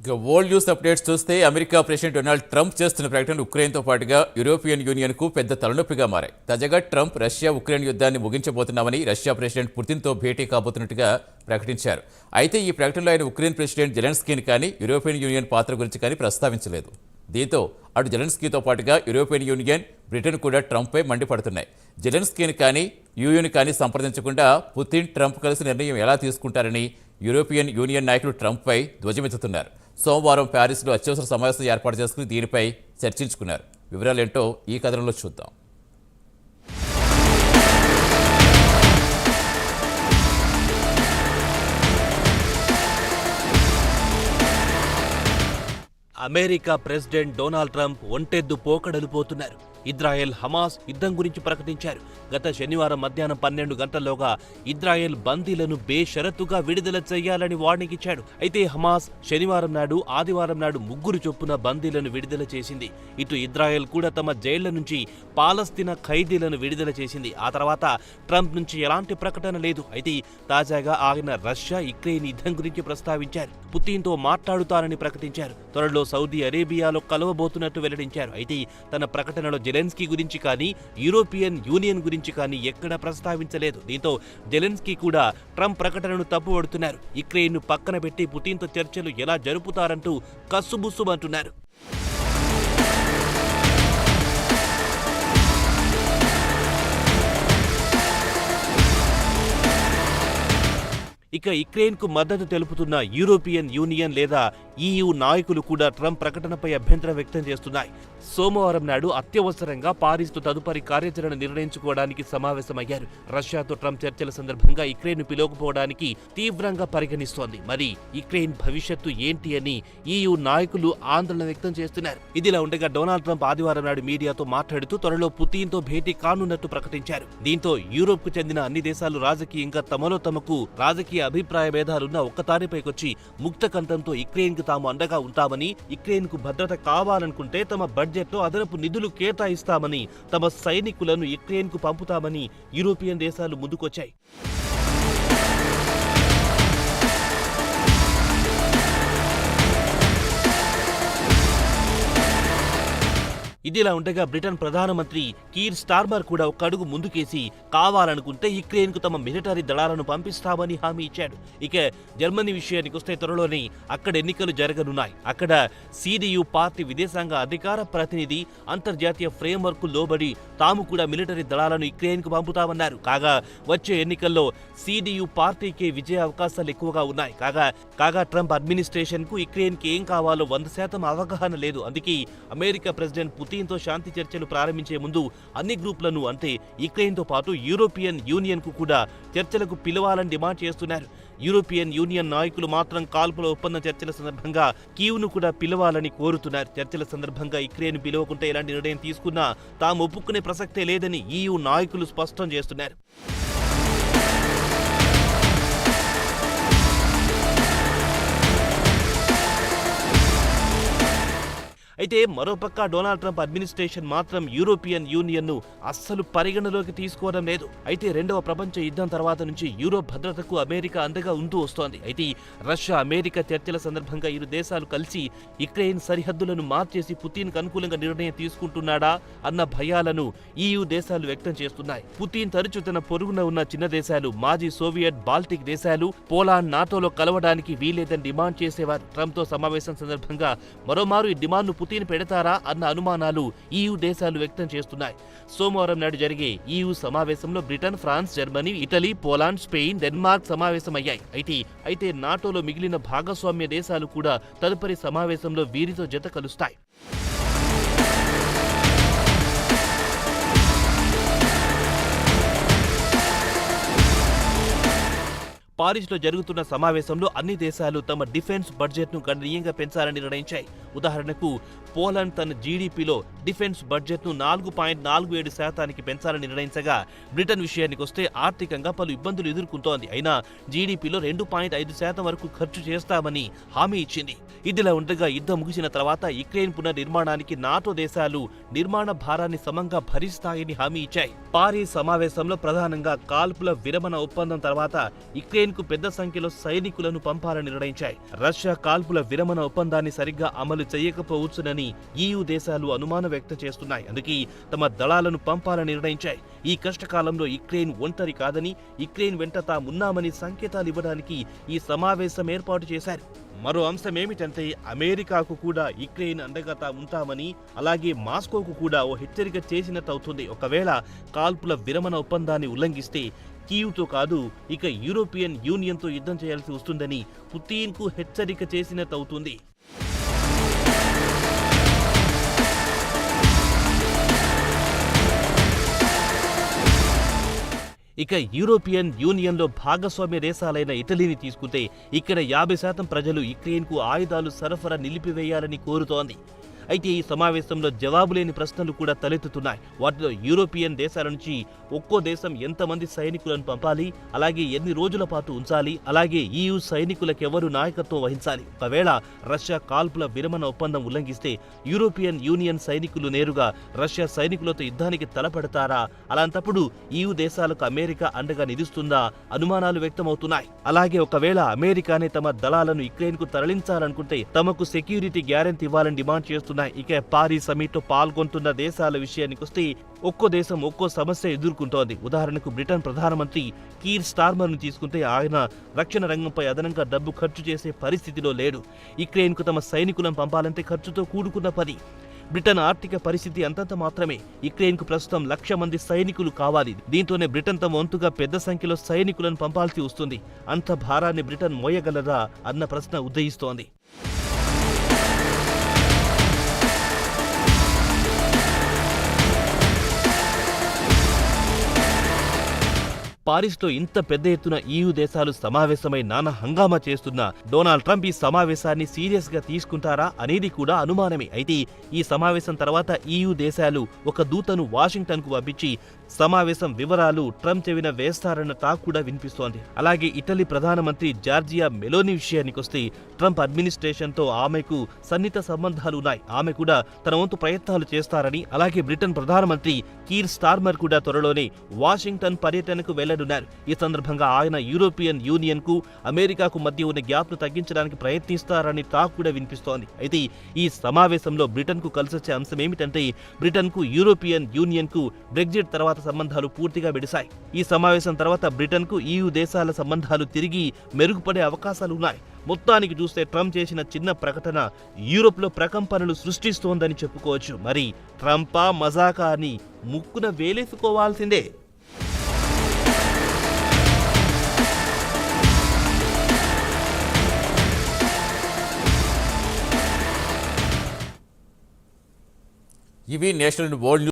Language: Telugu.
ఇక వరల్డ్ న్యూస్ అప్డేట్స్ చూస్తే అమెరికా ప్రెసిడెంట్ డొనాల్డ్ ట్రంప్ చేస్తున్న ప్రకటనలు ఉక్రెయిన్తో పాటుగా యూరోపియన్ యూనియన్కు పెద్ద తలనొప్పిగా మారాయి. తాజాగా ట్రంప్ రష్యా ఉక్రెయిన్ యుద్ధాన్ని ముగించబోతున్నామని రష్యా ప్రెసిడెంట్ పుతిన్తో భేటీ కాబోతున్నట్టుగా ప్రకటించారు. అయితే ఈ ప్రకటనలో ఆయన ఉక్రెయిన్ ప్రెసిడెంట్ జెలెన్స్కీని కానీ యూరోపియన్ యూనియన్ పాత్ర గురించి కానీ ప్రస్తావించలేదు. దీంతో అటు జెలెన్స్కీతో పాటుగా యూరోపియన్ యూనియన్, బ్రిటన్ కూడా ట్రంప్పై మండిపడుతున్నాయి. జెలెన్స్కీని కానీ యూఎన్ కానీ సంప్రదించకుండా పుతిన్, ట్రంప్ కలిసి నిర్ణయం ఎలా తీసుకుంటారని యూరోపియన్ యూనియన్ నాయకులు ట్రంప్పై ధ్వజమెత్తుతున్నారు. సోమవారం ప్యారిస్లో అత్యవసర సమావేశం ఏర్పాటు చేసుకుని దీనిపై చర్చించుకున్నారు. వివరాలేంటో ఈ కథనంలో చూద్దాం. అమెరికా ప్రెసిడెంట్ డొనాల్డ్ ట్రంప్ ఒంటెద్దు పోకడలు పోతున్నారు. ఇజ్రాయెల్ హమాస్ యుద్ధం గురించి ప్రకటించారు. గత శనివారం మధ్యాహ్నం 12 గంటల్లోగా ఇజ్రాయెల్ బందీలను బేషరతుగా విడుదల చేయాలని వార్నింగ్ ఇచ్చాడు. అయితే హమాస్ శనివారం నాడు, ఆదివారం నాడు 3 చొప్పున బందీలను విడుదల చేసింది. ఇటు ఇజ్రాయెల్ కూడా తమ జైళ్ల నుంచి పాలస్తీనా ఖైదీలను విడుదల చేసింది. ఆ తర్వాత ట్రంప్ నుంచి ఎలాంటి ప్రకటన లేదు. అయితే తాజాగా ఆయన రష్యా ఉక్రెయిన్ యుద్ధం గురించి ప్రస్తావించారు. పుతిన్తో మాట్లాడుతారని ప్రకటించారు. త్వరలో సౌదీ అరేబియాలో కలవబోతున్నట్టు వెల్లడించారు. అయితే తన ప్రకటనలో జెలెన్స్కీ గురించి కానీ యూరోపియన్ యూనియన్ గురించి కానీ ఎక్కడా ప్రస్తావించలేదు. దీంతో జెలెన్స్కీ కూడా ట్రంప్ ప్రకటనను తప్పుపడుతున్నారు. ఉక్రెయిన్ను పక్కన పెట్టి పుతిన్తో చర్చలు ఎలా జరుపుతారంటూ కస్సుబుస్సుమంటున్నారు. ఇక ఉక్రెయిన్కు మద్దతు తెలుపుతున్న యూరోపియన్ యూనియన్ లేదా EU నాయకులు కూడా ట్రంప్ ప్రకటనపై అభ్యంతరం వ్యక్తం చేస్తున్నాయి. సోమవారం నాడు అత్యవసరంగా పారిస్తో తదుపరి కార్యాచరణ నిర్ణయించుకోవడానికి సమావేశమయ్యారు. రష్యాతో ట్రంప్ చర్చల సందర్భంగా ఉక్రెయిన్ను పిలువకపోవడానికి తీవ్రంగా పరిగణిస్తోంది. మరి ఉక్రెయిన్ భవిష్యత్తు ఏంటి అని EU నాయకులు ఆందోళన వ్యక్తం చేస్తున్నారు. ఇదిలా ఉండగా డొనాల్డ్ ట్రంప్ ఆదివారం నాడు మీడియాతో మాట్లాడుతూ త్వరలో పుతిన్తో భేటీ కానున్నట్టు ప్రకటించారు. దీంతో యూరోప్కు చెందిన అన్ని దేశాలు రాజకీయంగా తమలో తమకు రాజకీయ అభిప్రాయ భేదాలున్న ఒక్కతారిపైకొచ్చి ముక్త కంఠంతో ఉక్రెయిన్కు తాము అండగా ఉంటామని, ఉక్రెయిన్కు భద్రత కావాలనుకుంటే తమ బడ్జెట్లో అదనపు నిధులు కేటాయిస్తామని, తమ సైనికులను ఉక్రెయిన్కు పంపుతామని యూరోపియన్ దేశాలు ముందుకొచ్చాయి. ఇదిలా ఉండగా బ్రిటన్ ప్రధానమంత్రి కీర్ స్టార్మర్ కూడా ఒక అడుగు ముందుకేసి కావాలనుకుంటే ఉక్రెయిన్కు తమ మిలిటరీ దళాలను పంపిస్తామని హామీ ఇచ్చాడు. ఇక జర్మనీ విషయానికి వస్తే త్వరలోనే అక్కడ ఎన్నికలు జరగనున్నాయి. అక్కడ CDU పార్టీ విదేశాంగ అధికార ప్రతినిధి అంతర్జాతీయ ఫ్రేమ్వర్క్ లోబడి తాము కూడా మిలిటరీ దళాలను ఉక్రెయిన్కు పంపుతామన్నారు. కాగా వచ్చే ఎన్నికల్లో CDU పార్టీకే విజయ అవకాశాలు ఎక్కువగా ఉన్నాయి. కాగా ట్రంప్ అడ్మినిస్ట్రేషన్కు ఉక్రెయిన్కి ఏం కావాలో 100% అవగాహన లేదు. అందుకే అమెరికా ప్రెసిడెంట్ పుతిన్తో శాంతి చర్చలు ప్రారంభించే ముందు అన్ని గ్రూపులను, అంటే ఉక్రెయిన్తో పాటు యూరోపియన్ యూనియన్కు కూడా చర్చలకు పిలవాలని డిమాండ్ చేస్తున్నారు. యూరోపియన్ యూనియన్ నాయకులు మాత్రం కాల్పుల ఒప్పంద చర్చల సందర్భంగా కీవ్ను కూడా పిలవాలని కోరుతున్నారు. చర్చల సందర్భంగా ఉక్రెయిన్ పిలవకుంటే ఎలాంటి నిర్ణయం తీసుకున్నా తాము ఒప్పుకునే ప్రసక్తే లేదని EU నాయకులు స్పష్టం చేస్తున్నారు. అయితే మరోపక్క డొనాల్డ్ ట్రంప్ అడ్మినిస్ట్రేషన్ మాత్రం యూరోపియన్ యూనియన్ను అస్సలు పరిగణలోకి తీసుకోవడం లేదు. అయితే రెండవ ప్రపంచ యుద్ధం తర్వాత నుంచి యూరోప్ భద్రతకు అమెరికా అండగా ఉంటూ వస్తోంది. అయితే రష్యా అమెరికా చర్చల సందర్భంగా ఇరు దేశాలు కలిసి ఉక్రెయిన్ సరిహద్దులను మార్చేసి పుతిన్కు అనుకూలంగా నిర్ణయం తీసుకుంటున్నాడా అన్న భయాలను EU దేశాలు వ్యక్తం చేస్తున్నాయి. పుతిన్ తరచూ తన పొరుగున ఉన్న చిన్న దేశాలు, మాజీ సోవియట్ బాల్టిక్ దేశాలు, పోలాండ్ నాటోలో కలవడానికి వీలేదని డిమాండ్ చేసేవారు. ట్రంప్తో సమావేశం సందర్భంగా మరోమారు ఈ డిమాండ్ను పుతిన్ పెడతారా అన్న అనుమానాలు EU దేశాలు వ్యక్తం చేస్తున్నాయి. సోమవారం నాడు జరిగే EU సమావేశంలో Britain, France, Germany, Italy, Poland, Spain, Denmark సమావేశమయ్యాయి. అయితే నాటోలో మిగిలిన భాగస్వామ్య దేశాలు కూడా తదుపరి సమావేశంలో వీరితో జత కలుస్తాయి. పారిస్లో జరుగుతున్న సమావేశంలో అన్ని దేశాలు తమ డిఫెన్స్ బడ్జెట్ను గణనీయంగా పెంచాలని నిర్ణయించాయి. ఉదాహరణకు పోలాండ్ తన జీడీపీలో డిఫెన్స్ బడ్జెట్ను 4.47% పెంచాలని నిర్ణయించగా బ్రిటన్ విషయానికి వస్తే ఆర్థికంగా పలు ఇబ్బందులు ఎదుర్కొంటోంది. అయినా జీడీపీలో 2.5% వరకు ఖర్చు చేస్తామని హామీ ఇచ్చింది. ఇదిలా ఉండగా యుద్ధం ముగిసిన తర్వాత యుక్రెయిన్ పునర్నిర్మాణానికి నాటో దేశాలు నిర్మాణ భారాన్ని సమంగా భరిస్తాయని హామీ ఇచ్చాయి. పారిస్ సమావేశంలో ప్రధానంగా కాల్పుల విరమణ ఒప్పందం తర్వాత యుక్రెయిన్కు పెద్ద సంఖ్యలో సైనికులను పంపాలని నిర్ణయించాయి. రష్యా కాల్పుల విరమణ ఒప్పందాన్ని సరిగ్గా అమలు చేయకపోవచ్చునని EU దేశాలు అనుమానం వ్యక్తం చేస్తున్నాయి. అందుకే తమ దళాలను పంపాలని నిర్ణయించాయి. ఈ కష్టకాలంలో యుక్రెయిన్ ఒంటరి కాదని, యుక్రెయిన్ వెంట తామున్నామని సంకేతాలు ఇవ్వడానికి ఈ సమావేశం ఏర్పాటు చేశారు. మరో అంశం ఏమిటంటే అమెరికాకు కూడా యుక్రెయిన్ అండగా ఉంటామని, అలాగే మాస్కోకు కూడా ఓ హెచ్చరిక చేసినట్టవుతుంది. ఒకవేళ కాల్పుల విరమణ ఒప్పందాన్ని ఉల్లంఘిస్తే కీవ్తో కాదు ఇక యూరోపియన్ యూనియన్తో యుద్ధం చేయాల్సి వస్తుందని పుతిన్కు హెచ్చరిక చేసినట్టవుతుంది. ఇక యూరోపియన్ యూనియన్లో భాగస్వామ్య దేశాలైన ఇటలీని తీసుకుంటే ఇక్కడ 50% ప్రజలు యుక్రెయిన్కు ఆయుధాలు సరఫరా నిలిపివేయాలని కోరుతోంది. అయితే ఈ సమావేశంలో జవాబులేని ప్రశ్నలు కూడా తలెత్తుతున్నాయి. వాటిలో యూరోపియన్ దేశాల నుంచి ఒక్కో దేశం ఎంతమంది సైనికులను పంపాలి, అలాగే ఎన్ని రోజుల పాటు ఉంచాలి, అలాగే EU సైనికులకెవరు నాయకత్వం వహించాలి, ఒకవేళ రష్యా కాల్పుల విరమణ ఒప్పందం ఉల్లంఘిస్తే యూరోపియన్ యూనియన్ సైనికులు నేరుగా రష్యా సైనికులతో యుద్ధానికి తలపడతారా, అలాంటప్పుడు EU దేశాలకు అమెరికా అండగా నిలుస్తుందా అనుమానాలు వ్యక్తమవుతున్నాయి. అలాగే ఒకవేళ అమెరికానే తమ దళాలను యుక్రెయిన్కు తరలించాలనుకుంటే తమకు సెక్యూరిటీ గ్యారెంటీ ఇవ్వాలని డిమాండ్ చేస్తున్నారు. ఇక పారిస్ సమిట్లో పాల్గొంటున్న దేశాల విషయానికి వస్తే ఒక్కో దేశం ఒక్కో సమస్య ఎదుర్కొంటోంది. ఉదాహరణకు బ్రిటన్ ప్రధానమంత్రి కీర్ స్టార్మర్ను తీసుకుంటే ఆయన రక్షణ రంగంపై అదనంగా డబ్బు ఖర్చు చేసే పరిస్థితిలో లేడు. యుక్రెయిన్కు తమ సైనికులను పంపాలంటే ఖర్చుతో కూడుకున్న పని. బ్రిటన్ ఆర్థిక పరిస్థితి అంతంత మాత్రమే. యుక్రెయిన్కు ప్రస్తుతం 1,00,000 మంది సైనికులు కావాలి. దీంతోనే బ్రిటన్ తమ వంతుగా పెద్ద సంఖ్యలో సైనికులను పంపాల్సి వస్తుంది. అంత భారాన్ని బ్రిటన్ మోయగలదా అన్న ప్రశ్న ఉదయిస్తోంది. పారిస్లో ఇంత పెద్ద ఎత్తున EU దేశాలు సమావేశమై నానా హంగామా చేస్తున్న డొనాల్డ్ ట్రంప్ ఈ సమావేశాన్ని సీరియస్ గా తీసుకుంటారా అనేది కూడా అనుమానమే. అయితే ఈ సమావేశం తర్వాత EU దేశాలు ఒక దూతను వాషింగ్టన్ కు పంపించి సమావేశం వివరాలు ట్రంప్ చెవిన వేస్తారన్న టాక్ కూడా వినిపిస్తోంది. అలాగే ఇటలీ ప్రధానమంత్రి జార్జియా మెలోని విషయానికొస్తే ట్రంప్ అడ్మినిస్ట్రేషన్ తో ఆమెకు సన్నిహిత సంబంధాలు ఉన్నాయి. ఆమె కూడా తన వంతు ప్రయత్నాలు చేస్తారని, అలాగే బ్రిటన్ ప్రధానమంత్రి కీర్ స్టార్మర్ కూడా త్వరలోనే వాషింగ్టన్ పర్యటనకు వెళ్లనున్నారు. ఈ సందర్భంగా ఆయన యూరోపియన్ యూనియన్ కు అమెరికాకు మధ్య ఉన్న గ్యాప్ ను తగ్గించడానికి ప్రయత్నిస్తారని టాక్ కూడా వినిపిస్తోంది. అయితే ఈ సమావేశంలో బ్రిటన్ కు కలిసొచ్చే అంశం ఏమిటంటే బ్రిటన్ కు యూరోపియన్ యూనియన్ కు బ్రెగ్జిట్ తర్వాత సంబంధాలు పూర్తిగా విడిశాయి. ఈ సమావేశం తర్వాత బ్రిటన్ కు EU దేశాల సంబంధాలు తిరిగి మెరుగుపడే అవకాశాలు ఉన్నాయి. మొత్తానికి చూస్తే ట్రంప్ చేసిన చిన్న ప్రకటన యూరోప్ లో ప్రకంపనలు సృష్టిస్తోందని చెప్పుకోవచ్చు. మరి ట్రంపా మజాకా అని ముక్కున వేలేసుకోవాల్సిందే. ఇవి నేషనల్ వరల్డ్